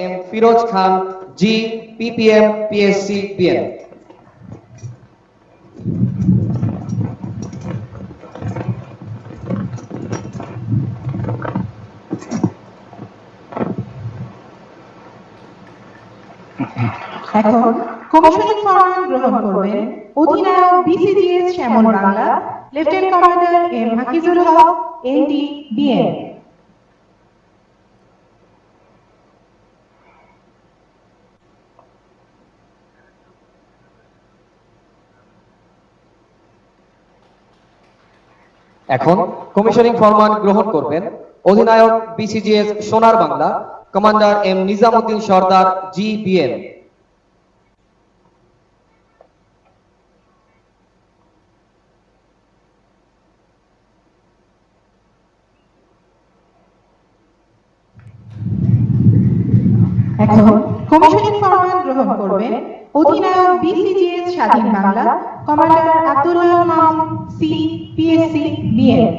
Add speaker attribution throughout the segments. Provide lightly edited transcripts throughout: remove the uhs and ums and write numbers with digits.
Speaker 1: M Firoz Khan G PPM PSC BN.
Speaker 2: এখন commissioning ফরমান গ্রহণ করবেন অধিনায়ক BCGS Shyamal Bangla lieutenant commander M Hafizul Haque ND BN.
Speaker 1: এখন কমিশনিং ফরমান গ্রহণ করবেন অধিনায়ক BCGS Sonar Bangla commander M Nizamuddin Sardar G BN.
Speaker 2: এখন কমিশনিং ফরমান গ্রহণ করবেন অধিনায়ক BCGS Swadhin Bangla commander Abdullah Mamun C PSC BN.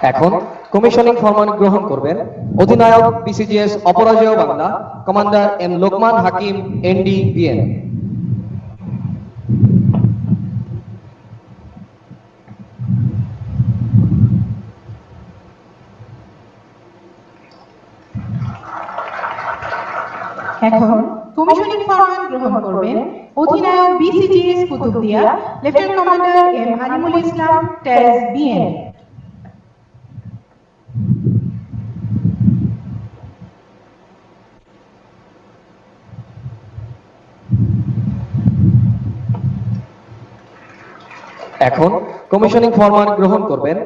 Speaker 1: এখন কমিশনিং ফরমান গ্রহণ করবেন অধিনায়ক BCGS Aparajeyo Bangla commander M Lokman Hakim ND BN.
Speaker 2: এখন কমিশনিং ফরমান গ্রহণ করবেন অধিনায়ক বিসিজিএস কুতুবদিয়া লেফটেন্যান্ট কমান্ডার এম আলিমুল ইসলাম টেজ বিএন।
Speaker 1: এখন কমিশনিং ফরমান গ্রহণ করবেন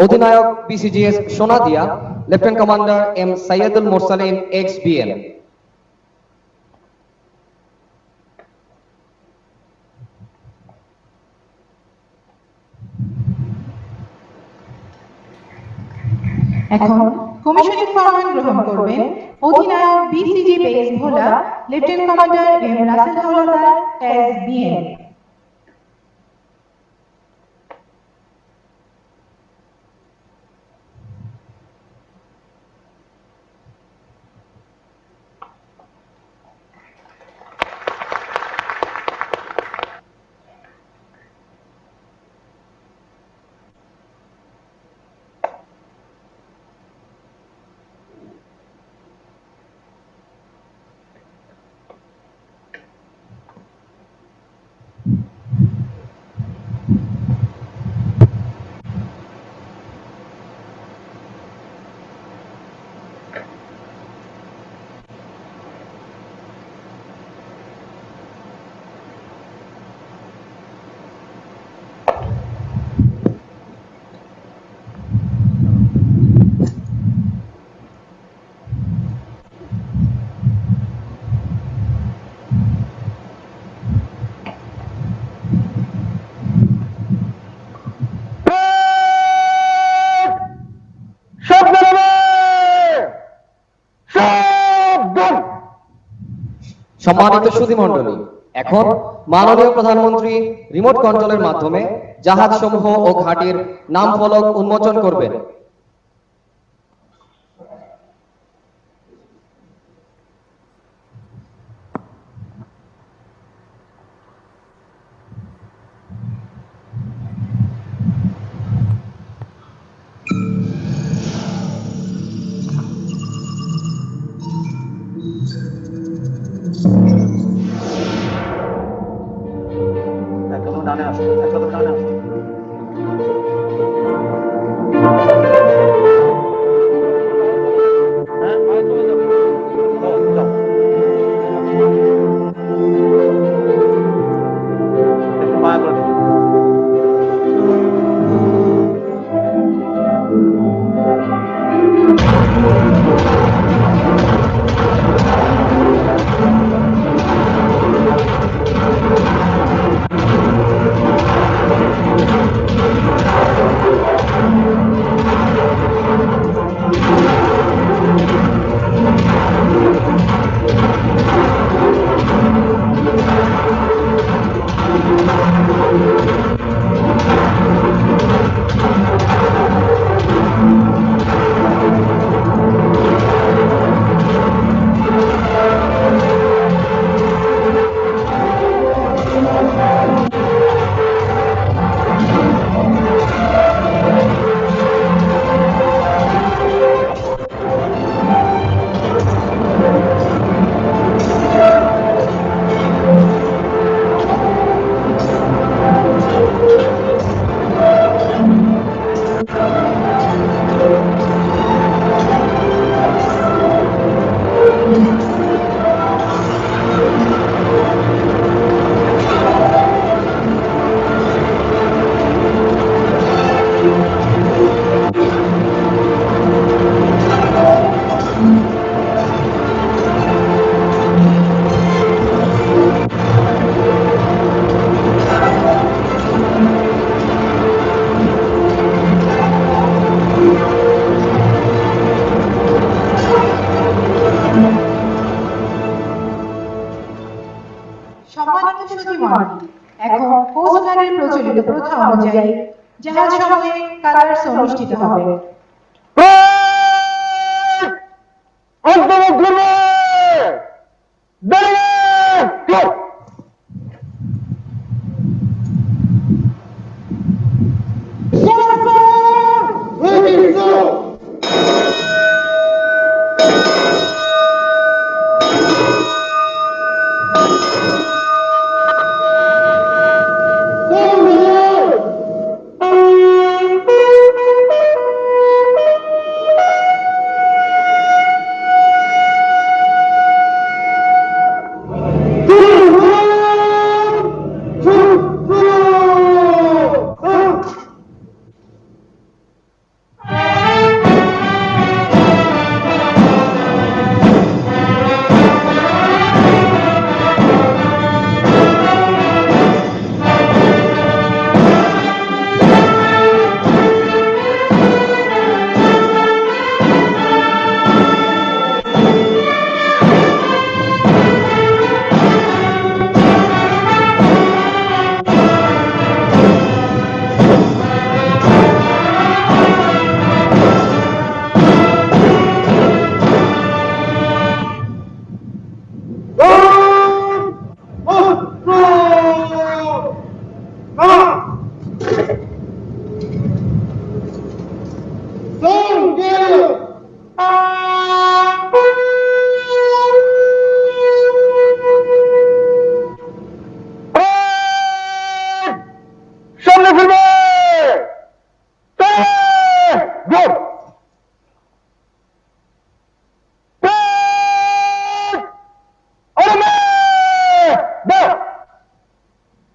Speaker 1: অধিনায়ক BCGS Sonadia lieutenant commander M Saiyedul Mursalin X BN.
Speaker 2: এখন কমিশনিং ফরমান গ্রহণ করবেন অধিনায়ক BCG base Bhola lieutenant commander M Rasel Howlader টেজ বিএন।
Speaker 1: সম্মানিত সুধীমণ্ডলী, এখন মাননীয় প্রধানমন্ত্রী রিমোট কন্ট্রোলের মাধ্যমে জাহাজসমূহ ও ঘাঁটির নাম ফলক উন্মোচন করবেন। ডানে আসো, একদম ডানে আসো। হ্যাঁ, আয় চলে যাও। যাও। একটু মায়া করে দিও।
Speaker 2: অনুযায়ী জাহাজ সমূহে কালার্স অনুষ্ঠিত হবে।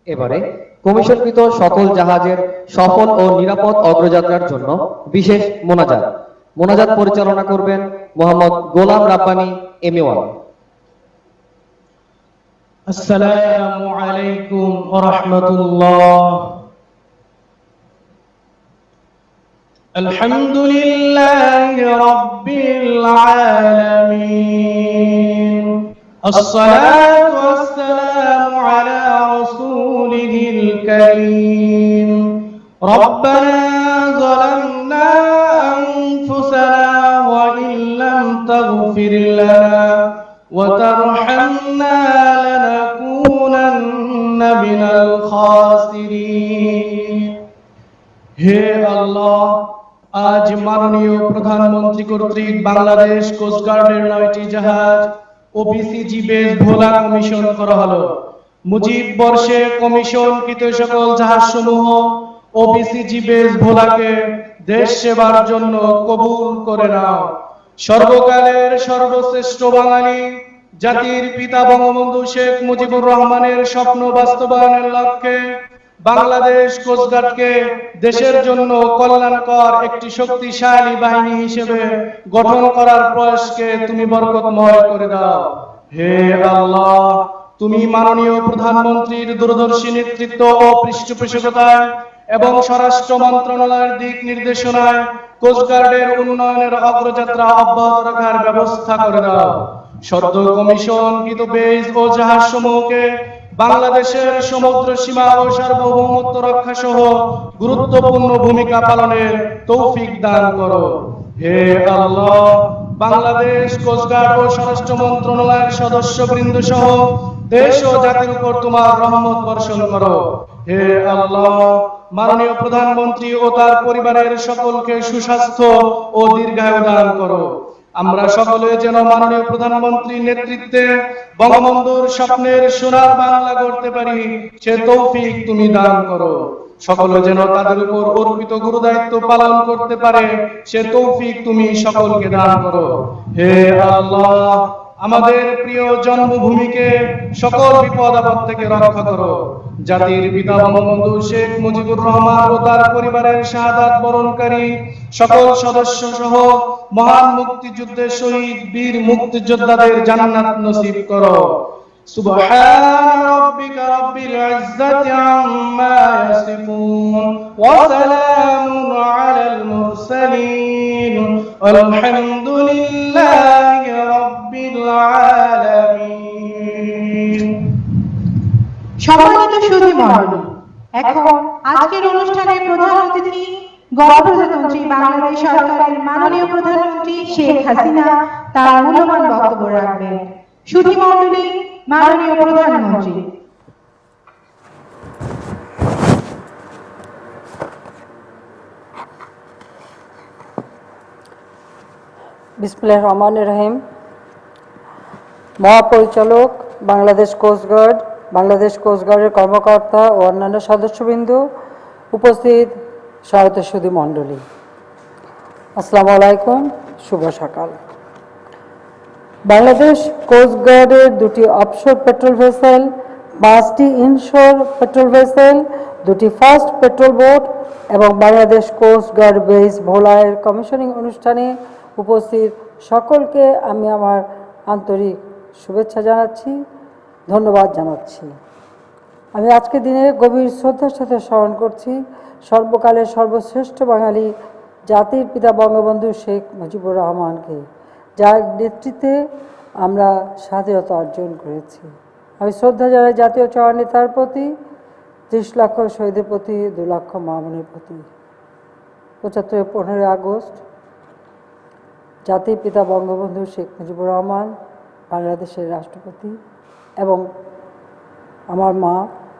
Speaker 1: এবারে কমিশনকৃত সকল জাহাজের সফল ও নিরাপদ অগ্রযাত্রার জন্য বিশেষ মোনাজাত পরিচালনা করবেন মোহাম্মদ গোলাম রাব্বানী MA1।
Speaker 3: আসসালামু আলাইকুম ওয়া রাহমাতুল্লাহ। আলহামদুলিল্লাহি রাব্বিল আলামিন। الصلاة والسلام على رسوله الكريم. ربنا ظلمنا أنفسنا وإن لم تغفر لنا وترحمنا لنكونن من الخاسرين. হে আল্লাহ, আজ মাননীয় প্রধানমন্ত্রী কর্তৃক বাংলাদেশ কোস্টগার্ডের 9টি জাহাজ ওপিসিজি বেস ভোলা কমিশন করা হলো। মুজিব বর্ষে কমিশনকৃত সকল জাহাজসমূহ ওপিসিজি বেস ভোলাকে দেশ সেবার জন্য কবুল করে নাও। সর্বকালের সর্বশ্রেষ্ঠ বাঙালি জাতির পিতা বঙ্গবন্ধু শেখ মুজিবুর রহমানের স্বপ্ন বাস্তবায়নের লক্ষ্যে বাংলাদেশ কোস্টগার্ডকে দেশের জন্য কল্যাণকর একটি শক্তিশালী বাহিনী হিসেবে গঠন করার প্রয়াসকে তুমি বরকতময় করে দাও। হে আল্লাহ, তুমি মাননীয় প্রধানমন্ত্রীর দূরদর্শী নেতৃত্ব ও পৃষ্ঠপোষকতায় এবং স্বরাষ্ট্র মন্ত্রণালয়ের দিক নির্দেশনায় কোস্টগার্ডের উন্নয়নের অগ্রযাত্রা অব্যাহত রাখার ব্যবস্থা করে দাও। সদ্য কমিশনকৃত বেস ও জাহাজসমূহকে বাংলাদেশের সমুদ্র সীমা ও সার্বভৌমত্ব রক্ষা সহ গুরুত্বপূর্ণ ভূমিকা পালনের তৌফিক দান করো। হে আল্লাহ, বাংলাদেশ কোস্টগার্ড ও স্বরাষ্ট্র মন্ত্রণালয়ের সদস্যবৃন্দ সহ দেশ ও জাতির উপর তোমার রহমত বর্ষণ করো। হে আল্লাহ, মাননীয় প্রধানমন্ত্রী ও তার পরিবারের সকলকে সুস্বাস্থ্য ও দীর্ঘায়ু দান করো। আমরা সকলে যেন মাননীয় প্রধানমন্ত্রীর নেতৃত্বে বঙ্গবন্ধুর স্বপ্নের সোনার বাংলা গড়তে পারি, সে তৌফিক তুমি দান করো। সকলে যেন তাদের উপর অর্পিত গুরুদায়িত্ব পালন করতে পারে, সে তৌফিক তুমি সকলকে দান করো। হে আল্লাহ, আমাদের প্রিয় জন্মভূমিকে সকল বিপদ আপদ থেকে রক্ষা করো। জাতির পিতা বঙ্গবন্ধু শেখ মুজিবুর রহমান ও তার পরিবারের শাহাদাত বরণকারী সকল সদস্য সহ মহান মুক্তিযুদ্ধের শহীদ বীর মুক্তিযোদ্ধাদের জান্নাত নসিব করো। সুবহান রাব্বিকা রাব্বিল ইজ্জাতি আম্মা ইয়াসিফুন ওয়া সালামুন আলাল মুরসালিন আলহামদুলিল্লাহি রাব্বিল আলামিন।
Speaker 2: সম্মানিত সুধী মণ্ডলী, এখন আজকের অনুষ্ঠানের প্রধান অতিথি গণপ্রজাতন্ত্রী বাংলাদেশ সরকারের মাননীয় প্রধানমন্ত্রী শেখ হাসিনা তার মূল্যবান বক্তব্য রাখবেন। সুধী মণ্ডলী, মাননীয় প্রধানমন্ত্রী।
Speaker 4: বিসমিল্লাহির রহমানির রহিম। মহাপরিচালক, বাংলাদেশ কোস্টগার্ড, বাংলাদেশ কোস্টগার্ডের কর্মকর্তা ও অন্যান্য সদস্যবৃন্দ, উপস্থিত স্বাগত সুধী মণ্ডলী, আসসালামু আলাইকুম, শুভ সকাল। বাংলাদেশ কোস্টগার্ডের 2টি অফশোর পেট্রোল ভেসেল, 5টি ইনশোর পেট্রোল ভেসেল, 2টি ফাস্ট পেট্রোল বোট এবং বাংলাদেশ কোস্টগার্ড বেস ভোলার কমিশনিং অনুষ্ঠানে উপস্থিত সকলকে আমি আমার আন্তরিক শুভেচ্ছা জানাচ্ছি, ধন্যবাদ জানাচ্ছি। আমি আজকের দিনে গভীর শ্রদ্ধার সাথে স্মরণ করছি সর্বকালের সর্বশ্রেষ্ঠ বাঙালি জাতির পিতা বঙ্গবন্ধু শেখ মুজিবুর রহমানকে, যার নেতৃত্বে আমরা স্বাধীনতা অর্জন করেছি। আমি শ্রদ্ধা জানাই জাতীয় চর নেতার প্রতি, 30 লক্ষ শহীদের প্রতি, 2 লক্ষ মা বোনের প্রতি। 75 15 আগস্ট জাতির পিতা বঙ্গবন্ধু শেখ মুজিবুর রহমান, বাংলাদেশের রাষ্ট্রপতি, এবং আমার মা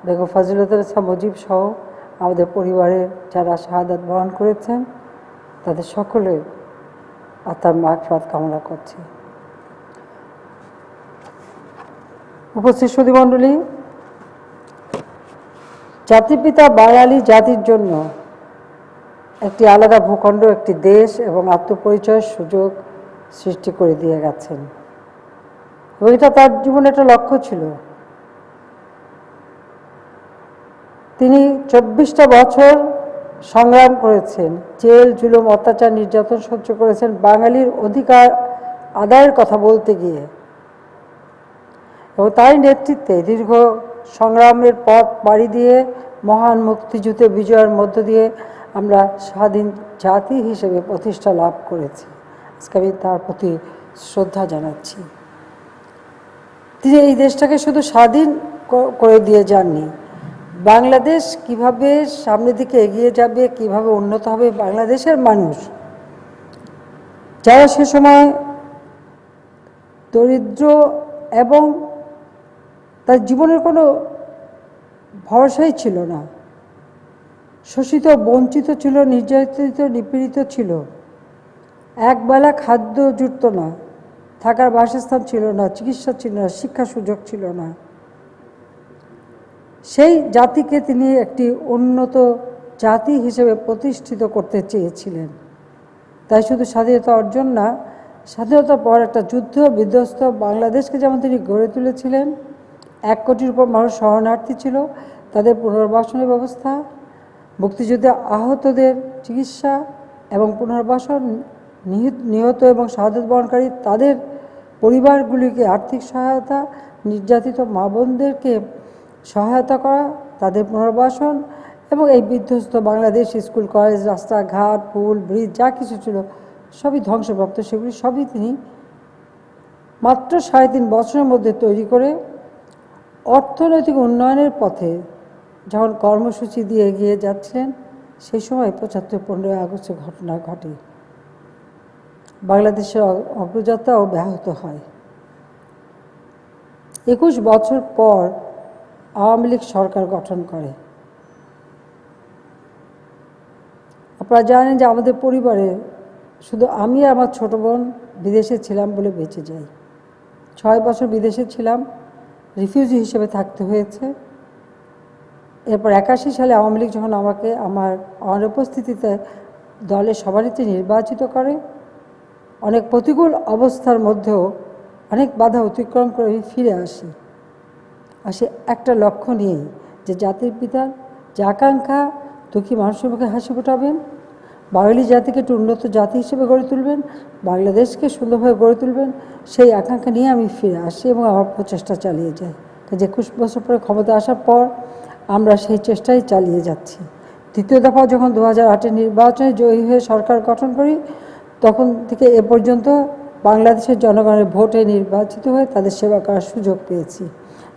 Speaker 4: বেগম ফজিলাতুন্নেছা মুজিব সহ আমাদের পরিবারের যারা শাহাদাত বরণ করেছেন তাদের সকলের আত্মার মাগফিরাত কামনা করছি। উপস্থিত সুধী মণ্ডলী, জাতির পিতা বাঙালি জাতির জন্য একটি আলাদা ভূখণ্ড, একটি দেশ এবং আত্মপরিচয়ের সুযোগ সৃষ্টি করে দিয়ে গেছেন, এবং এটা তার জীবনে একটা লক্ষ্য ছিল। তিনি 24টা বছর সংগ্রাম করেছেন, জেল, জুলুম, অত্যাচার, নির্যাতন সহ্য করেছেন বাঙালির অধিকার আদায়ের কথা বলতে গিয়ে, এবং তার নেতৃত্বে দীর্ঘ সংগ্রামের পথ পাড়ি দিয়ে মহান মুক্তিযুদ্ধে বিজয়ের মধ্য দিয়ে আমরা স্বাধীন জাতি হিসেবে প্রতিষ্ঠা লাভ করেছি। আজকে আমি তার প্রতি শ্রদ্ধা জানাচ্ছি। তিনি এই দেশটাকে শুধু স্বাধীন করে দিয়ে যাননি, বাংলাদেশ কিভাবে সামনের দিকে এগিয়ে যাবে, কিভাবে উন্নত হবে বাংলাদেশের মানুষ, যারা সে সময় দরিদ্র এবং তার জীবনের কোনো ভরসাই ছিল না, শোষিত, বঞ্চিত ছিল, নির্যাতিত, নিপীড়িত ছিল, একবেলা খাদ্য জুটত না, থাকার বাসস্থান ছিল না, চিকিৎসা ছিল না, শিক্ষা সুযোগ ছিল না। সেই জাতিকে তিনি একটি উন্নত জাতি হিসেবে প্রতিষ্ঠিত করতে চেয়েছিলেন। তাই শুধু স্বাধীনতা অর্জন না, স্বাধীনতার পর একটা যুদ্ধ বিধ্বস্ত বাংলাদেশকে যেমন তিনি গড়ে তুলেছিলেন, 1 কোটির উপর মানুষ শরণার্থী ছিল, তাদের পুনর্বাসনের ব্যবস্থা, মুক্তিযুদ্ধে আহতদের চিকিৎসা এবং পুনর্বাসন, নিহত এবং শাহাদাত বরণকারী তাদের পরিবারগুলিকে আর্থিক সহায়তা, নির্যাতিত মা বোনদেরকে সহায়তা করা, তাদের পুনর্বাসন, এবং এই বিধ্বস্ত বাংলাদেশ স্কুল, কলেজ, রাস্তাঘাট, পুল, ব্রিজ যা কিছু ছিল সবই ধ্বংসপ্রাপ্ত, সেগুলি সবই তিনি মাত্র 3.5 বছরের মধ্যে তৈরি করে অর্থনৈতিক উন্নয়নের পথে যখন কর্মসূচি দিয়ে এগিয়ে যাচ্ছিলেন, সেই সময় 75 15 আগস্টের ঘটনা ঘটে, বাংলাদেশের অগ্রযাত্রাও ব্যাহত হয়। 21 বছর পর আওয়ামী লীগ সরকার গঠন করে। আপনারা জানেন যে আমাদের পরিবারে শুধু আমি আর আমার ছোট বোন বিদেশে ছিলাম বলে বেঁচে যাই। 6 বছর বিদেশে ছিলাম, রিফিউজি হিসেবে থাকতে হয়েছে। এরপর 81 সালে আওয়ামী লীগ যখন আমাকে আমার অনুপস্থিতিতে দলের সভানেত্রী নির্বাচিত করে, অনেক প্রতিকূল অবস্থার মধ্যেও অনেক বাধা অতিক্রম করে আমি ফিরে আসি একটা লক্ষ্য নিয়ে, যে জাতির পিতার যে আকাঙ্ক্ষা, দুঃখী মানুষের মুখে হাসি ফোটাবেন, বাঙালি জাতিকে একটু উন্নত জাতি হিসেবে গড়ে তুলবেন, বাংলাদেশকে সুন্দরভাবে গড়ে তুলবেন, সেই আকাঙ্ক্ষা নিয়ে আমি ফিরে আসি এবং আমার প্রচেষ্টা চালিয়ে যাই। 21 বছর পরে ক্ষমতা আসার পর আমরা সেই চেষ্টাই চালিয়ে যাচ্ছি। দ্বিতীয় দফা যখন 2008 নির্বাচনে জয়ী হয়ে সরকার গঠন করি, তখন থেকে এ পর্যন্ত বাংলাদেশের জনগণের ভোটে নির্বাচিত হয়ে তাদের সেবা করার সুযোগ পেয়েছি,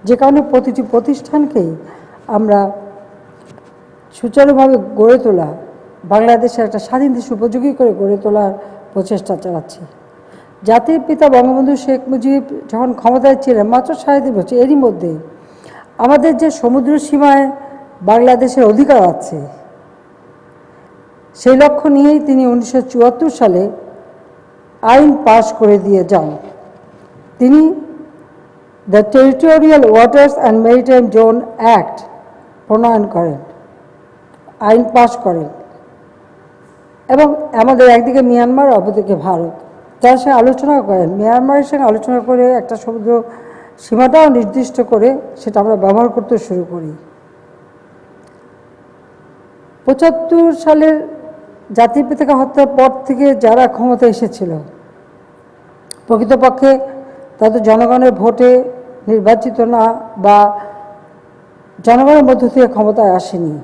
Speaker 4: যে কারণে প্রতিটি প্রতিষ্ঠানকেই আমরা সুচারুভাবে গড়ে তোলা, বাংলাদেশের একটা স্বাধীন দেশ উপযোগী করে গড়ে তোলার প্রচেষ্টা চালাচ্ছি। জাতির পিতা বঙ্গবন্ধু শেখ মুজিব যখন ক্ষমতায় ছিলেন মাত্র 3.5 বছর, এরই মধ্যে আমাদের যে সমুদ্র সীমায় বাংলাদেশের অধিকার আছে সেই লক্ষ্য নিয়েই তিনি 1974 সালে আইন পাশ করে দিয়ে যান। তিনি the territorial waters and maritime zone act প্রণয়ন করেন, আইন পাশ করেন, এবং আমাদের একদিকে মিয়ানমার, অপরদিকে ভারত, তার সঙ্গে আলোচনা করেন। মিয়ানমারের সঙ্গে আলোচনা করে একটা সমুদ্র সীমাটাও নির্দিষ্ট করে সেটা আমরা ব্যবহার করতে শুরু করি। 75 সালের জাতির পিতাকে হত্যার পর থেকে যারা ক্ষমতা এসেছিল, প্রকৃতপক্ষে তাদের জনগণের ভোটে নির্বাচিত না বা জনগণের মধ্য থেকে ক্ষমতায় আসেনি।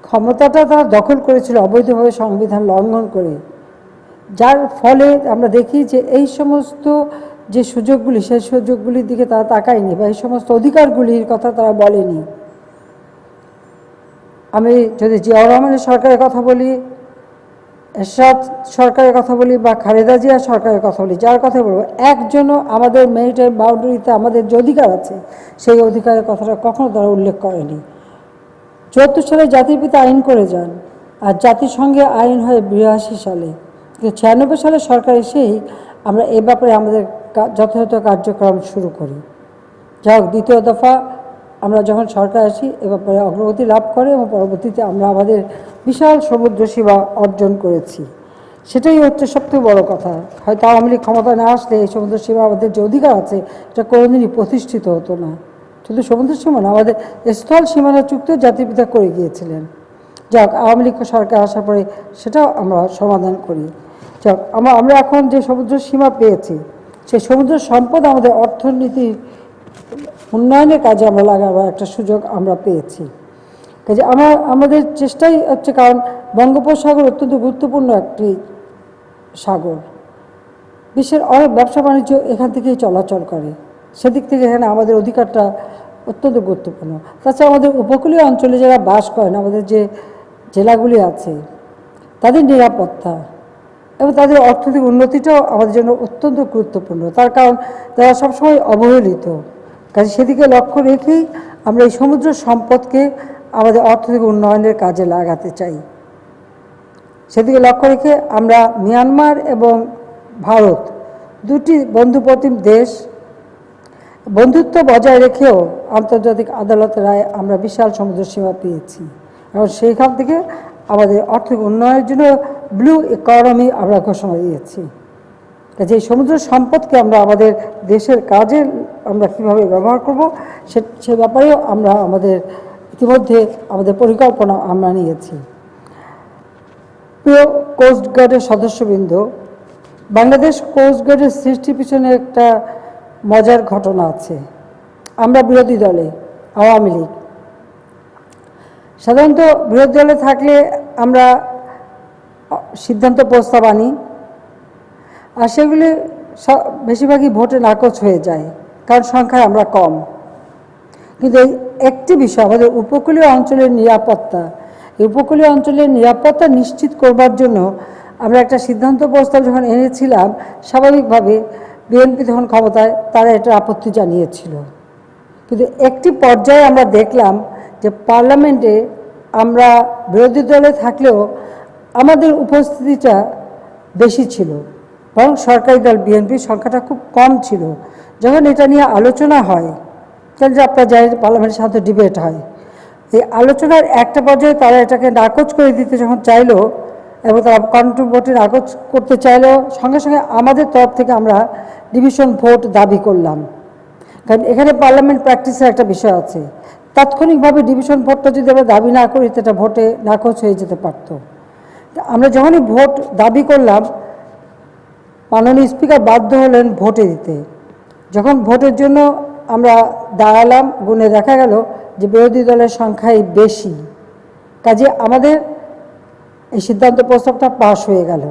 Speaker 4: ক্ষমতাটা তারা দখল করেছিল অবৈধভাবে, সংবিধান লঙ্ঘন করে, যার ফলে আমরা দেখি যে এই সমস্ত যে সুযোগগুলি, সেই সুযোগগুলির দিকে তারা তাকায়নি বা এই সমস্ত অধিকারগুলির কথা তারা বলেনি। আমি যদি জিয়াউর রহমানের সরকারের কথা বলি, এরশাদ সরকারের কথা বলি বা খালেদা জিয়া সরকারের কথা বলি, যার কথা বলবো, একজনও আমাদের মেরিটাইম বাউন্ডারিতে আমাদের যে অধিকার আছে সেই অধিকারের কথাটা কখনো তারা উল্লেখ করেনি। 74 সালে জাতির পিতা আইন করে যান, আর জাতিসংঘে আইন হয় 82 সালে। 96 সালে সরকার এসেই আমরা এ ব্যাপারে আমাদের যথাযথ কার্যক্রম শুরু করি। যাই হোক, দ্বিতীয় দফা আমরা যখন সরকার আসি এ ব্যাপারে অগ্রগতি লাভ করে এবং পরবর্তীতে আমরা আমাদের বিশাল সমুদ্র সীমা অর্জন করেছি। সেটাই হচ্ছে সবথেকে বড় কথা। হয়তো আওয়ামী লীগ ক্ষমতা না আসলে এই সমুদ্র সীমা, আমাদের যে অধিকার আছে এটা কোনোদিনই প্রতিষ্ঠিত হতো না। শুধু সমুদ্র সীমা না, আমাদের স্থল সীমানা চুক্তিও জাতির পিতা করে গিয়েছিলেন। যাক, আওয়ামী লীগ সরকার আসার পরে সেটাও আমরা সমাধান করি। যাক, আমরা এখন যে সমুদ্র সীমা পেয়েছি, সেই সমুদ্র সম্পদ আমাদের অর্থনীতি উন্নয়নের কাজে আমরা লাগাবার একটা সুযোগ আমরা পেয়েছি। কাজে আমাদের চেষ্টাই হচ্ছে, কারণ বঙ্গোপসাগর অত্যন্ত গুরুত্বপূর্ণ একটি সাগর, বিশ্বের অনেক ব্যবসা বাণিজ্য এখান থেকেই চলাচল করে, সেদিক থেকে এখানে আমাদের অধিকারটা অত্যন্ত গুরুত্বপূর্ণ। তাছাড়া আমাদের উপকূলীয় অঞ্চলে যারা বাস করেন, আমাদের যে জেলাগুলি আছে, তাদের নিরাপত্তা এবং তাদের অর্থনৈতিক উন্নতিটাও আমাদের জন্য অত্যন্ত গুরুত্বপূর্ণ। তার কারণ তারা সবসময় অবহেলিত। কাজে সেদিকে লক্ষ্য রেখেই আমরা এই সমুদ্র সম্পদকে আমাদের অর্থনৈতিক উন্নয়নের কাজে লাগাতে চাই। সেদিকে লক্ষ্য রেখে আমরা মিয়ানমার এবং ভারত দুটি বন্ধুপ্রতিম দেশ, বন্ধুত্ব বজায় রেখেও আন্তর্জাতিক আদালতের রায় আমরা বিশাল সমুদ্র সীমা পেয়েছি এবং সেইখান থেকে আমাদের আর্থিক উন্নয়নের জন্য ব্লু ইকোনমি আমরা ঘোষণা দিয়েছি। কাজে এই সমুদ্র সম্পদকে আমরা আমাদের দেশের কাজে আমরা কীভাবে ব্যবহার করব সে ব্যাপারেও আমরা ইতিমধ্যে আমাদের পরিকল্পনা আমরা নিয়েছি। প্রিয় কোস্টগার্ডের সদস্যবৃন্দ, বাংলাদেশ কোস্টগার্ডের সৃষ্টির পিছনে একটা মজার ঘটনা আছে। আমরা বিরোধী দলে, আওয়ামী লীগ, সাধারণত বিরোধী দলে থাকলে আমরা সিদ্ধান্ত প্রস্তাব আনি, আর সেগুলি বেশিরভাগই ভোটে নাকচ হয়ে যায়, কারণ সংখ্যায় আমরা কম। কিন্তু এই একটি বিষয়, আমাদের উপকূলীয় অঞ্চলের নিরাপত্তা, এই উপকূলীয় অঞ্চলের নিরাপত্তা নিশ্চিত করবার জন্য আমরা একটা সিদ্ধান্ত প্রস্তাব যখন এনেছিলাম, স্বাভাবিকভাবে বিএনপি তখন ক্ষমতায়, তারা এটা আপত্তি জানিয়েছিল। কিন্তু একটি পর্যায়ে আমরা দেখলাম যে পার্লামেন্টে আমরা বিরোধী দলে থাকলেও আমাদের উপস্থিতিটা বেশি ছিল, বরং সরকারি দল বিএনপির সংখ্যাটা খুব কম ছিল। যখন এটা নিয়ে আলোচনা হয়, তাহলে যে আপনারা জানেন পার্লামেন্টের সাথে ডিবেট হয়, এই আলোচনার একটা পর্যায়ে তারা এটাকে নাকচ করে দিতে যখন চাইলো এবং তারা কন্ট্রোল ভোটে নাকচ করতে চাইলেও সঙ্গে সঙ্গে আমাদের তরফ থেকে আমরা ডিভিশন ভোট দাবি করলাম। কারণ এখানে পার্লামেন্ট প্র্যাকটিসের একটা বিষয় আছে, তাৎক্ষণিকভাবে ডিভিশন ভোটটা যদি আমরা দাবি না করি সেটা ভোটে নাকচ হয়ে যেতে পারত। আমরা যখনই ভোট দাবি করলাম, মাননীয় স্পিকার বাধ্য হলেন ভোটে দিতে। যখন ভোটের জন্য আমরা দাঁড়ালাম, গুণে দেখা গেল যে বিরোধী দলের সংখ্যাই বেশি, কাজে আমাদের এই সিদ্ধান্ত প্রস্তাবটা পাশ হয়ে গেল।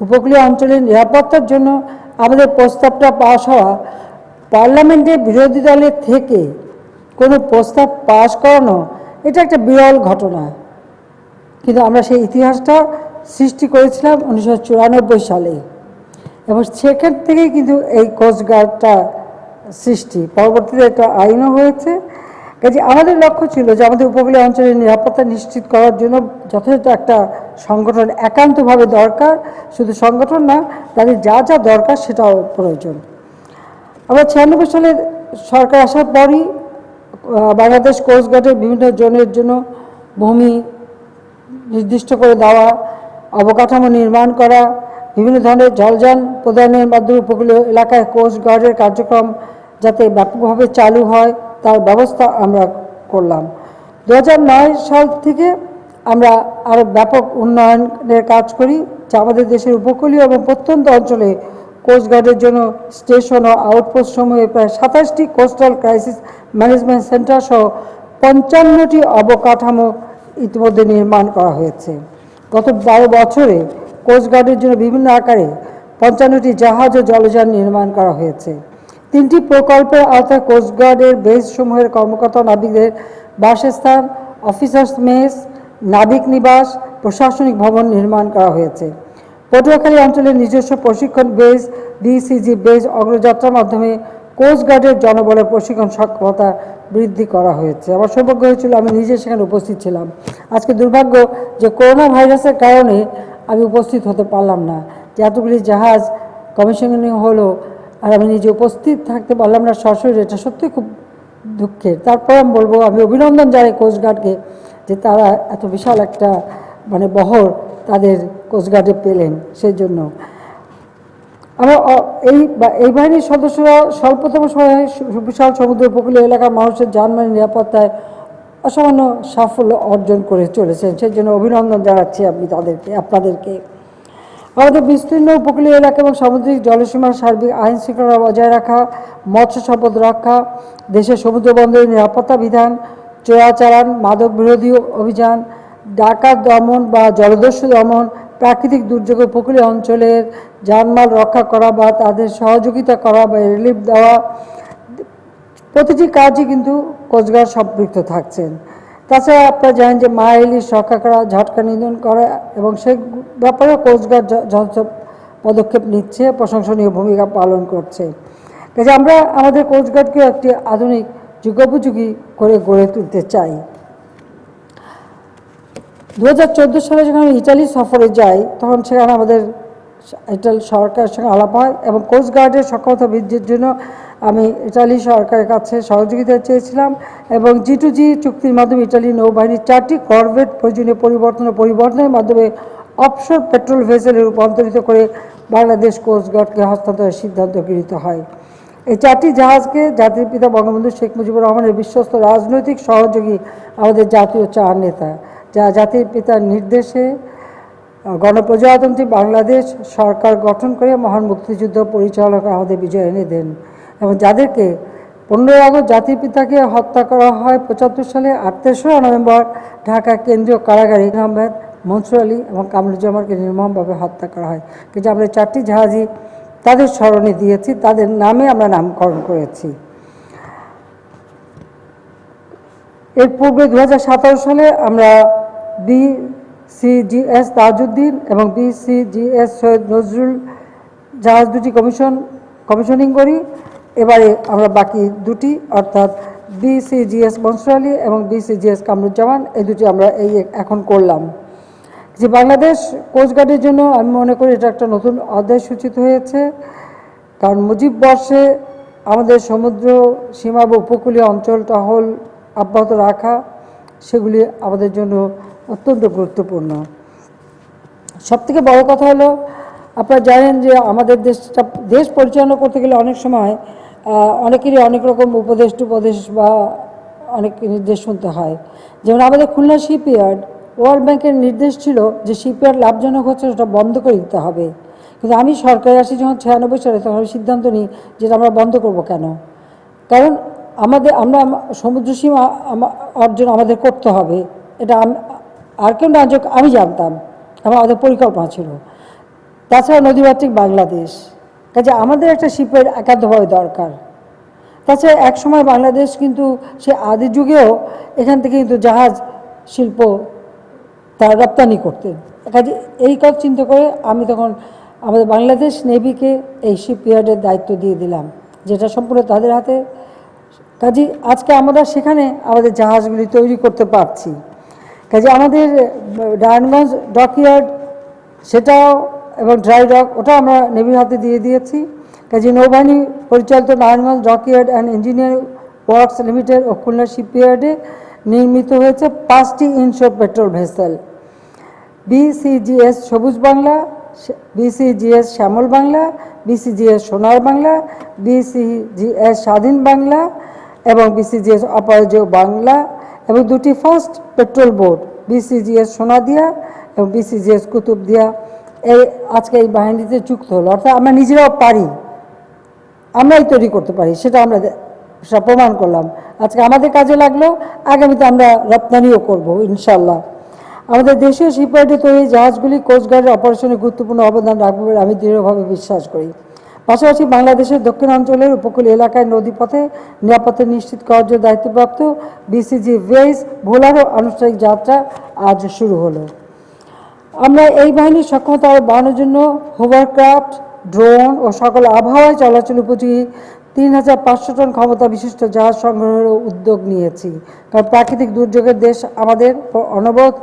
Speaker 4: উপকূলীয় অঞ্চলের নিরাপত্তার জন্য আমাদের প্রস্তাবটা পাশ হওয়া, পার্লামেন্টে বিরোধী দলের থেকে কোনো প্রস্তাব পাশ করানো, এটা একটা বিরল ঘটনা, কিন্তু আমরা সেই ইতিহাসটা সৃষ্টি করেছিলাম 1994 সালে, এবং সেখান থেকেই কিন্তু এই কোস্টগার্ডটা সৃষ্টি। পরবর্তীতে একটা আইনও হয়েছে। কাজে আমাদের লক্ষ্য ছিল যে আমাদের উপকূলীয় অঞ্চলের নিরাপত্তা নিশ্চিত করার জন্য যথেষ্ট একটা সংগঠন একান্তভাবে দরকার, শুধু সংগঠন না, তাদের যা যা দরকার সেটাও প্রয়োজন। আমরা 96 সালে সরকার আসার পরই বাংলাদেশ কোস্টগার্ডের বিভিন্ন জোনের জন্য ভূমি নির্দিষ্ট করে দেওয়া, অবকাঠামো নির্মাণ করা, বিভিন্ন ধরনের জলযান প্রদানের মাধ্যমে উপকূলীয় এলাকায় কোস্টগার্ডের কার্যক্রম যাতে ব্যাপকভাবে চালু হয় তার ব্যবস্থা আমরা করলাম। 2009 সাল থেকে আমরা আরও ব্যাপক উন্নয়নের কাজ করি, যা আমাদের দেশের উপকূলীয় এবং প্রত্যন্ত অঞ্চলে কোস্টগার্ডের জন্য স্টেশন ও আউটপোস্ট সমূহে প্রায় 27টি কোস্টাল ক্রাইসিস ম্যানেজমেন্ট সেন্টার সহ 55টি অবকাঠামো ইতিমধ্যে নির্মাণ করা হয়েছে। গত 12 বছরে কোস্টগার্ডের জন্য বিভিন্ন আকারে 55টি জাহাজ ও জলযান নির্মাণ করা হয়েছে। 3টি প্রকল্পের আওতায় কোস্টগার্ডের বেস সমূহের কর্মকর্তা নাবিকদের বাসস্থান, অফিসার্স মেস, নাবিক নিবাস, প্রশাসনিক ভবন নির্মাণ করা হয়েছে। পটুয়াখালী অঞ্চলের নিজস্ব প্রশিক্ষণ বেস বিসিজি বেস অগ্রযাত্রার মাধ্যমে কোস্টগার্ডের জনবলের প্রশিক্ষণ সক্ষমতা বৃদ্ধি করা হয়েছে। আমার সৌভাগ্য হয়েছিল আমি নিজে সেখানে উপস্থিত ছিলাম। আজকে দুর্ভাগ্য যে করোনা ভাইরাসের কারণে আমি উপস্থিত হতে পারলাম না, যে এতগুলি জাহাজ কমিশনিং হলো আর আমি নিজে উপস্থিত থাকতে পারলাম না সরাসরি, এটা সত্যি খুব দুঃখের। তারপর আমি বলবো, আমি অভিনন্দন জানাই কোস্টগার্ডকে যে তারা এত বিশাল একটা বহর তাদের কোস্টগার্ডে পেলেন। সেই জন্য আমরা এই বাহিনীর সদস্যরা স্বল্পতম সময়ে বিশাল সমুদ্র উপকূলীয় এলাকার মানুষের জানমালের নিরাপত্তায় অসামান্য সাফল্য অর্জন করে চলেছেন। সেই জন্য অভিনন্দন জানাচ্ছি আপনাদেরকে। আমাদের বিস্তীর্ণ উপকূলীয় এলাকা এবং সামুদ্রিক জলসীমার সার্বিক আইন শৃঙ্খলা বজায় রাখা, মৎস্য সম্পদ রক্ষা, দেশের সমুদ্র বন্দরের নিরাপত্তা বিধান, চোরাচালান, মাদক বিরোধী অভিযান, ডাকাত দমন বা জলদস্যু দমন, প্রাকৃতিক দুর্যোগ উপকূলীয় অঞ্চলের জানমাল রক্ষা করা বা তাদের সহযোগিতা করা বা রিলিফ দেওয়া, প্রতিটি কাজই কিন্তু কোস্টগার্ড সম্পৃক্ত থাকছেন। তাছাড়া আপনারা জানেন যে মায়া ইলিশ রক্ষা করা, ঝটকা নিধন করা এবং সেই ব্যাপারেও কোস্টগার্ড যথেষ্ট পদক্ষেপ নিচ্ছে, প্রশংসনীয় ভূমিকা পালন করছে। কাজে আমরা আমাদের কোস্টগার্ডকে একটি আধুনিক যুগোপযোগী করে গড়ে তুলতে চাই। 2014 সালে যখন আমি ইটালি সফরে যাই, তখন সেখানে আমাদের ইটালি সরকারের সঙ্গে আলাপ হয় এবং কোস্টগার্ডের সক্ষমতা বৃদ্ধির জন্য আমি ইটালি সরকারের কাছে সহযোগিতা চেয়েছিলাম এবং G2G চুক্তির মাধ্যমে ইটালি নৌবাহিনীর 4টি করভেট প্রয়োজনীয় পরিবর্তনের মাধ্যমে অফশোর পেট্রোল ভেসেলে রূপান্তরিত করে বাংলাদেশ কোস্টগার্ডকে হস্তান্তরের সিদ্ধান্ত গৃহীত হয়। এই 4টি জাহাজকে জাতির পিতা বঙ্গবন্ধু শেখ মুজিবুর রহমানের বিশ্বস্ত রাজনৈতিক সহযোগী আমাদের জাতীয় চার নেতা, যা জাতির পিতার নির্দেশে গণপ্রজাতন্ত্রী বাংলাদেশ সরকার গঠন করে মহান মুক্তিযুদ্ধ পরিচালক আমাদের বিজয় এনে দেন এবং যাদেরকে 15 আগস্ট জাতির পিতাকে হত্যা করা হয় 75 সালে, আর 3রা নভেম্বর ঢাকা কেন্দ্রীয় কারাগারে আহমেদ, মনসুর আলী এবং কামরুজ্জামানকে নির্মমভাবে হত্যা করা হয়। কিন্তু আমরা 4টি জাহাজই তাদের স্মরণে দিয়েছি, তাদের নামে আমরা নামকরণ করেছি। এর পূর্বে 2017 সালে আমরা BCGS তাজউদ্দিন এবং BCGS সৈয়দ নজরুল জাহাজ দুটি কমিশনিং করি। এবারে আমরা বাকি দুটি অর্থাৎ BCGS মনসুর আলী এবং BCGS কামরুজ্জামান এই দুটি আমরা এখন করলাম। যে বাংলাদেশ কোস্টগার্ডের জন্য আমি মনে করি এটা একটা নতুন অধ্যায় সূচিত হয়েছে, কারণ মুজিব বর্ষে আমাদের সমুদ্র সীমা বা উপকূলীয় অঞ্চল টহল অব্যাহত রাখা সেগুলি আমাদের জন্য অত্যন্ত গুরুত্বপূর্ণ। সবথেকে বড় কথা হলো, আপনারা জানেন যে আমাদের দেশ পরিচালনা করতে গেলে অনেক সময় অনেকেরই অনেক রকম উপদেশ বা অনেক নির্দেশ শুনতে হয়। যেমন আমাদের খুলনা শিপইয়ার্ড, ওয়ার্ল্ড ব্যাংকের নির্দেশ ছিল যে শিপইয়ার্ড লাভজনক হচ্ছে সেটা বন্ধ করে দিতে হবে, কিন্তু আমি সরকারে আসি যখন 96 সালে, তখন আমি সিদ্ধান্ত নিই যেটা আমরা বন্ধ করব কেন, কারণ আমরা সমুদ্র সীমা অর্জন আমাদের করতে হবে, এটা আর কেউ না আমি জানতাম, আমাদের পরিকল্পনা ছিল। তাছাড়া নদীমাতৃক বাংলাদেশ, কাজে আমাদের একটা শিপইয়ার্ড একান্তভাবে দরকার। তাছাড়া একসময় বাংলাদেশ কিন্তু সে আদি যুগেও এখান থেকে কিন্তু জাহাজ শিল্প তারা রপ্তানি করতেন। কাজে এই কথা চিন্তা করে আমি তখন আমাদের বাংলাদেশ নেভিকে এই শিপইয়ার্ডের দায়িত্ব দিয়ে দিলাম, যেটা সম্পূর্ণ তাদের হাতে। কাজে আজকে আমরা সেখানে আমাদের জাহাজগুলি তৈরি করতে পারছি। কাজে আমাদের নারায়ণগঞ্জ ডকইয়ার্ড সেটাও এবং ড্রাই ডক ওটা আমরা নেভির হাতে দিয়ে দিয়েছি। কাজে নৌবাহিনী পরিচালিত Narayanganj dockyard and engineering works limited ও খুলনা শিপইয়ার্ডে নির্মিত হয়েছে 5টি ইনশোর পেট্রোল ভেসেল। বিসিজিএস সবুজ বাংলা, বিসিজিএস শ্যামল বাংলা, বিসিজিএস সোনার বাংলা, বিসিজিএস স্বাধীন বাংলা এবং বিসিজিএস অপরাজেয় বাংলা এবং 2টি ফার্স্ট পেট্রোল বোট বিসিজিএস সোনাদিয়া এবং বিসিজিএস কুতুবদিয়া এই আজকে এই বাহিনীতে যুক্ত হলো। অর্থাৎ আমরা নিজেরাও পারি, আমরাই তৈরি করতে পারি, সেটা আমরা প্রমাণ করলাম। আজকে আমাদের কাজে লাগলো, আগামীতে আমরা রপ্তানিও করব ইনশাল্লাহ। আমাদের দেশীয় শিপইয়ার্ডে তৈরি জাহাজগুলি কোস্টগার্ডের অপারেশনে গুরুত্বপূর্ণ অবদান রাখবে বলে আমি দৃঢ়ভাবে বিশ্বাস করি। পাশাপাশি বাংলাদেশের দক্ষিণাঞ্চলের উপকূল এলাকায় নদীপথে নিরাপত্তা নিশ্চিত করার জন্য দায়িত্বপ্রাপ্ত বিসিজি ভেইস ভোলারও আনুষ্ঠানিক যাত্রা আজ শুরু হলো। আমরা এই বাহিনীর সক্ষমতা আরও বাড়ানোর জন্য হোভারক্রাফট, ড্রোন ও সকল আবহাওয়ায় চলাচল উপযোগী 3500 টন ক্ষমতা বিশিষ্ট জাহাজ সংগ্রহের উদ্যোগ নিয়েছি। কারণ প্রাকৃতিক দুর্যোগের দেশ আমাদের, অনবরত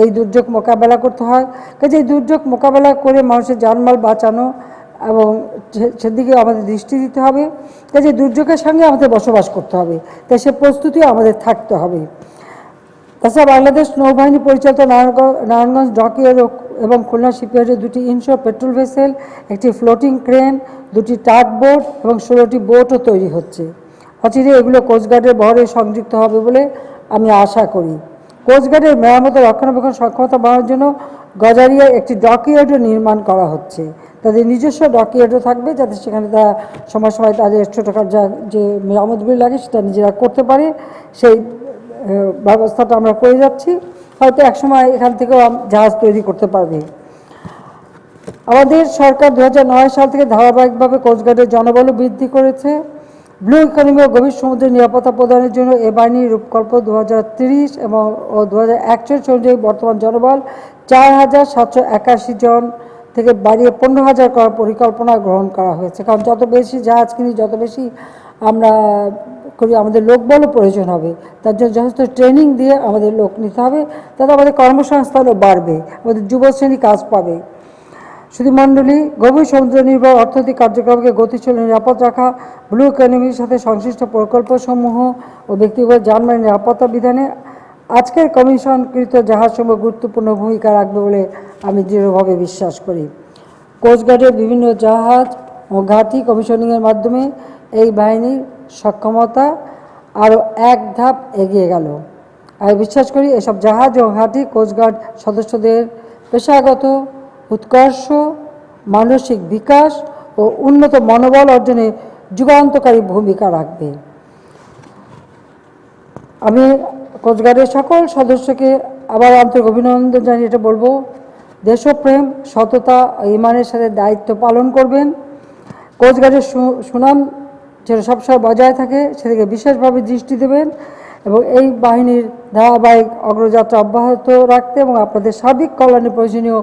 Speaker 4: এই দুর্যোগ মোকাবেলা করতে হয়। কাজে এই দুর্যোগ মোকাবেলা করে মানুষের জানমাল বাঁচানো এবং সেদিকে আমাদের দৃষ্টি দিতে হবে। কাজে দুর্যোগের সঙ্গে আমাদের বসবাস করতে হবে, তাই সে প্রস্তুতিও আমাদের থাকতে হবে। তাছাড়া বাংলাদেশ নৌবাহিনী পরিচালিত নারায়ণগঞ্জ ডকইয়ার্ড এবং খুলনা শিপইয়ার্ডের 2টি ইনশোর পেট্রোল ভেসেল, একটি ফ্লোটিং ক্রেন, 2টি টাগ বোট এবং 16টি বোটও তৈরি হচ্ছে। অচিরে এগুলো কোস্টগার্ডের বহরে সংযুক্ত হবে বলে আমি আশা করি। কোস্টগার্ডের মেরামত ও রক্ষণাবেক্ষণ সক্ষমতা বাড়ানোর জন্য গজারিয়ায় একটি ডকইয়ার্ডও নির্মাণ করা হচ্ছে। তাদের নিজস্ব ডকইয়ার্ডও থাকবে, যাতে সেখানে তারা সময় সময় তাদের ছোটোখাটো যে মেরামতগুলি লাগে সেটা নিজেরা করতে পারে। সেই ব্যবস্থাটা আমরা করে যাচ্ছি। হয়তো একসময় এখান থেকেও জাহাজ তৈরি করতে পারবে। আমাদের সরকার 2009 সাল থেকে ধারাবাহিকভাবে কোস্টগার্ডের জনবল বৃদ্ধি করেছে। ব্লু ইকোনমি ও গভীর সমুদ্রের নিরাপত্তা প্রদানের জন্য এ বাহিনীর রূপকল্প 2030 এবং 2041 অনুযায়ী বর্তমান জনবল 4781 জন থেকে বাড়িয়ে 15,000 করার পরিকল্পনা গ্রহণ করা হয়েছে। কারণ যত বেশি জাহাজ কিনি, যত বেশি আমরা করি, আমাদের লোকবলও প্রয়োজন হবে। তার জন্য যথেষ্ট ট্রেনিং দিয়ে আমাদের লোক নিতে হবে, তাতে আমাদের কর্মসংস্থানও বাড়বে, আমাদের যুবশ্রেণী কাজ পাবে। শুধু মণ্ডলী, গভীর সমুদ্র নির্ভর অর্থনৈতিক কার্যক্রমকে গতিশীল নিরাপদ রাখা, ব্লু ইকোনমির সাথে সংশ্লিষ্ট প্রকল্পসমূহ ও ব্যক্তিগত যানবাহনের নিরাপত্তা বিধানে আজকের কমিশনকৃত জাহাজসমূহ গুরুত্বপূর্ণ ভূমিকা রাখবে বলে আমি দৃঢ়ভাবে বিশ্বাস করি। কোস্টগার্ডের বিভিন্ন জাহাজ ও ঘাঁটি কমিশনিংয়ের মাধ্যমে এই বাহিনীর সক্ষমতা আরও এক ধাপ এগিয়ে গেল। আমি বিশ্বাস করি এসব জাহাজ ও ঘাঁটি কোস্টগার্ড সদস্যদের পেশাগত উৎকর্ষ, মানসিক বিকাশ ও উন্নত মনোবল অর্জনে যুগান্তকারী ভূমিকা রাখবে। আমি কোস্টগার্ডের সকল সদস্যকে আবার আন্তরিক অভিনন্দন জানিয়ে এটা বলবো, দেশপ্রেম, সততা ও ইমানের সাথে দায়িত্ব পালন করবেন। কোস্টগার্ডের সুনাম যেন সবসময় বজায় থাকে সেদিকে বিশেষভাবে দৃষ্টি দেবেন এবং এই বাহিনীর ধারাবাহিক অগ্রযাত্রা অব্যাহত রাখতে এবং আপনাদের সার্বিক কল্যাণে প্রয়োজনীয়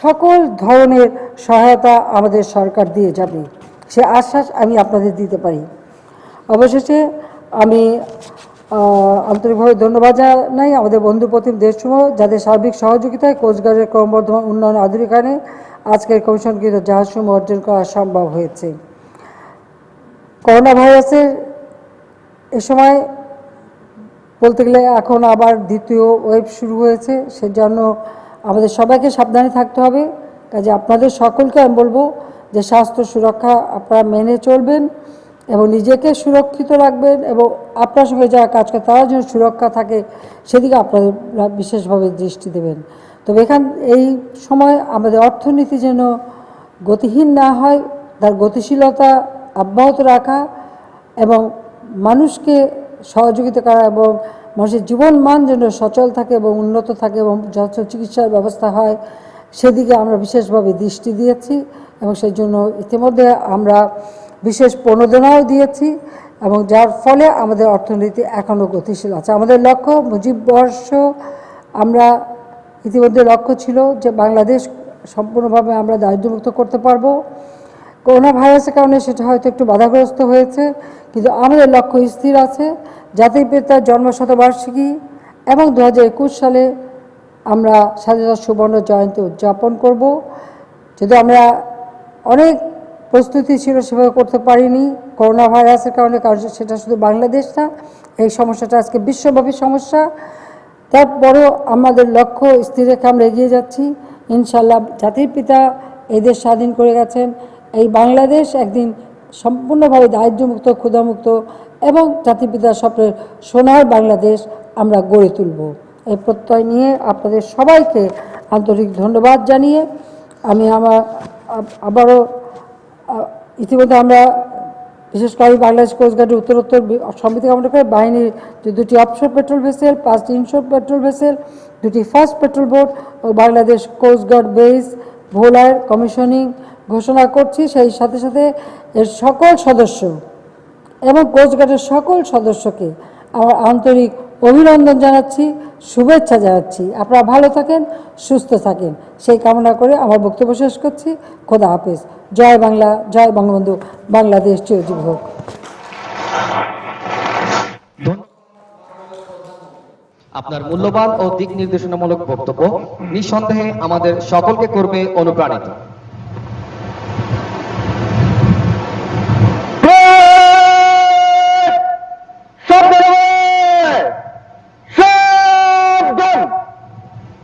Speaker 4: সকল ধরনের সহায়তা আমাদের সরকার দিয়ে যাবে, সে আশ্বাস আমি আপনাদের দিতে পারি। অবশেষে আমি আন্তরিকভাবে ধন্যবাদ জানাই আমাদের বন্ধুপ্রতিম দেশসমূহ, যাদের সার্বিক সহযোগিতায় কোস্টগার্ডের ক্রমবর্ধমান উন্নয়ন আধুনিকায়নে আজকের কমিশনকৃত জাহাজসমূহ অর্জন করা সম্ভব হয়েছে। করোনা ভাইরাসের এ সময় বলতে গেলে এখন আবার দ্বিতীয় ওয়েভ শুরু হয়েছে, সেজন্য আমাদের সবাইকে সাবধানে থাকতে হবে। কাজে আপনাদের সকলকে আমি বলবো যে স্বাস্থ্য সুরক্ষা আপনারা মেনে চলবেন এবং নিজেকে সুরক্ষিত রাখবেন এবং আপনার সঙ্গে যারা কাজ করে তারা যেন সুরক্ষা থাকে সেদিকে আপনারা বিশেষভাবে দৃষ্টি দেবেন। তবে এই সময় আমাদের অর্থনীতি যেন গতিহীন না হয়, তার গতিশীলতা অব্যাহত রাখা এবং মানুষকে সহযোগিতা করা এবং মানুষের জীবন মান যেন সচল থাকে এবং উন্নত থাকে এবং যথেষ্ট চিকিৎসার ব্যবস্থা হয় সেদিকে আমরা বিশেষভাবে দৃষ্টি দিয়েছি এবং সেই জন্য ইতিমধ্যে আমরা বিশেষ প্রণোদনাও দিয়েছি। এবং যার ফলে আমাদের অর্থনীতি এখনও গতিশীল আছে। আমাদের লক্ষ্য মুজিববর্ষ, আমরা ইতিমধ্যে লক্ষ্য ছিল যে বাংলাদেশ সম্পূর্ণভাবে আমরা দারিদ্র্যমুক্ত করতে পারবো। করোনা ভাইরাসের কারণে সেটা হয়তো একটু বাধাগ্রস্ত হয়েছে, কিন্তু আমাদের লক্ষ্য স্থির আছে। জাতির পিতার জন্মশতবার্ষিকী এবং 2021 সালে আমরা স্বাধীনতা সুবর্ণ জয়ন্তী উদযাপন করব। যদি আমরা অনেক প্রস্তুতি ছিল সেভাবে করতে পারিনি করোনা ভাইরাসের কারণে, কারণ সেটা শুধু বাংলাদেশ না, এই সমস্যাটা আজকে বিশ্বব্যাপী সমস্যা। তারপরেও আমাদের লক্ষ্য স্থির রেখে আমরা এগিয়ে যাচ্ছি। ইনশাল্লাহ জাতির পিতা এই দেশ স্বাধীন করে গেছেন, এই বাংলাদেশ একদিন সম্পূর্ণভাবে দারিদ্র্যমুক্ত, ক্ষুধামুক্ত এবং জাতির পিতার স্বপ্নের সোনার বাংলাদেশ আমরা গড়ে তুলব। এই প্রত্যয় নিয়ে আপনাদের সবাইকে আন্তরিক ধন্যবাদ জানিয়ে আমি আবারও ইতিমধ্যে আমরা বিশেষ করে বাংলাদেশ কোস্টগার্ডের উত্তরোত্তর সমৃদ্ধি কামনা করে বাহিনীর যে 2টি অফশোর পেট্রোল ভেসেল, 5টি ইনশোর পেট্রোল ভেসেল, 2টি ফার্স্ট পেট্রোল বোট ও বাংলাদেশ কোস্টগার্ড বেস ভোলার কমিশনিং ঘোষণা করছি। সেই সাথে সাথে এর সকল সদস্য এবং কোস্টগার্ডের সকল সদস্যকে আমার আন্তরিক অভিনন্দন জানাচ্ছি, শুভেচ্ছা জানাচ্ছি। আপনারা ভালো থাকেন, সুস্থ থাকেন, সেই কামনা করে আমার বক্তব্য শেষ করছি। খোদা হাফেজ। জয় বাংলা, জয় বঙ্গবন্ধু, বাংলাদেশ চিরজীবী হোক।
Speaker 1: আপনার মূল্যবান ও দিক নির্দেশনামূলক বক্তব্য নিঃসন্দেহে আমাদের সকলকে করবে অনুপ্রাণিত।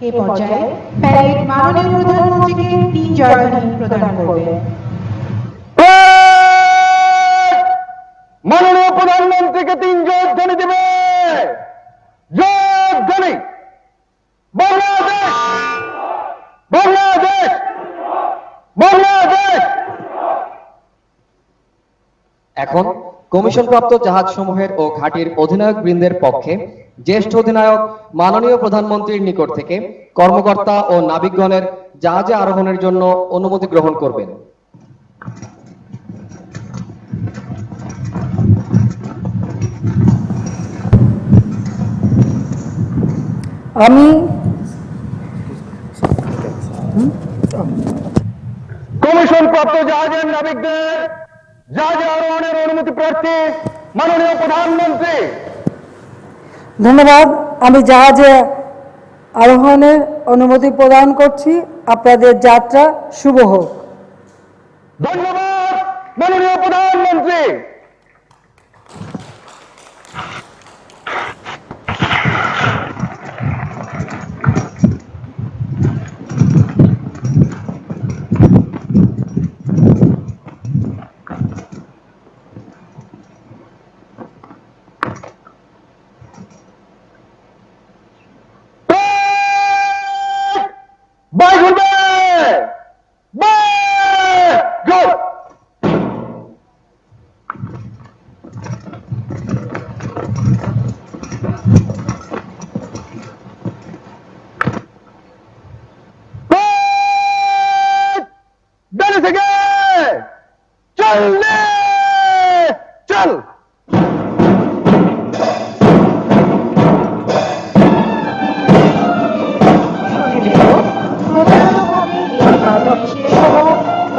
Speaker 2: এ পর্যায়ে প্যারেড মাননীয় প্রধানমন্ত্রীকে 3 জয়ধ্বনি প্রদান করবে।
Speaker 3: মাননীয় প্রধানমন্ত্রীকে 3 জয়ধ্বনি দেবে। জয়ধ্বনি। বাংলাদেশ, বাংলাদেশ, বাংলাদেশ।
Speaker 1: এখন কমিশনপ্রাপ্ত জাহাজসমূহের ও ঘাঁটির অধিনায়ক বৃন্দের পক্ষে জ্যেষ্ঠ অধিনায়ক মাননীয় প্রধানমন্ত্রীর নিকট থেকে কর্মকর্তা ও নাবিকগণের জাহাজে আরোহণের জন্য অনুমতি গ্রহণ করবেন।
Speaker 4: আমি
Speaker 3: কমিশনপ্রাপ্ত জাহাজের নাবিকদের জাহাজে আরোহণের অনুমতি প্রার্থী মাননীয় প্রধানমন্ত্রী।
Speaker 4: ধন্যবাদ। আমি জাহাজে আরোহণের অনুমতি প্রদান করছি। আপনাদের যাত্রা শুভ হোক।
Speaker 3: ধন্যবাদ মাননীয় প্রধানমন্ত্রী। বাই ঘুরবে, বাই ঘুর। ডানে থেকে চল চল।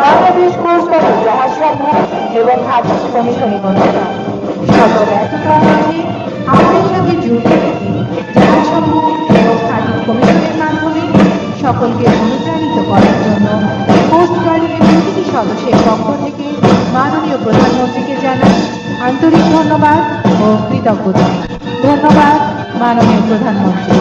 Speaker 2: বাংলাদেশ কোস্টগার্ড জাহাজসমূহ এবং ঘাটি কমিশনিং অনুষ্ঠান সকল ব্যস্ততার মাঝে আমাদের সঙ্গে যুক্ত রেখে জাহাজসমূহ এবং ঘাটি কমিশনের মাধ্যমে সকলকে অনুপ্রাণিত করার জন্য কোস্টগার্ডের প্রতিটি সদস্যের পক্ষ থেকে মাননীয় প্রধানমন্ত্রীকে জানাই আন্তরিক ধন্যবাদ ও কৃতজ্ঞতা। ধন্যবাদ মাননীয় প্রধানমন্ত্রী।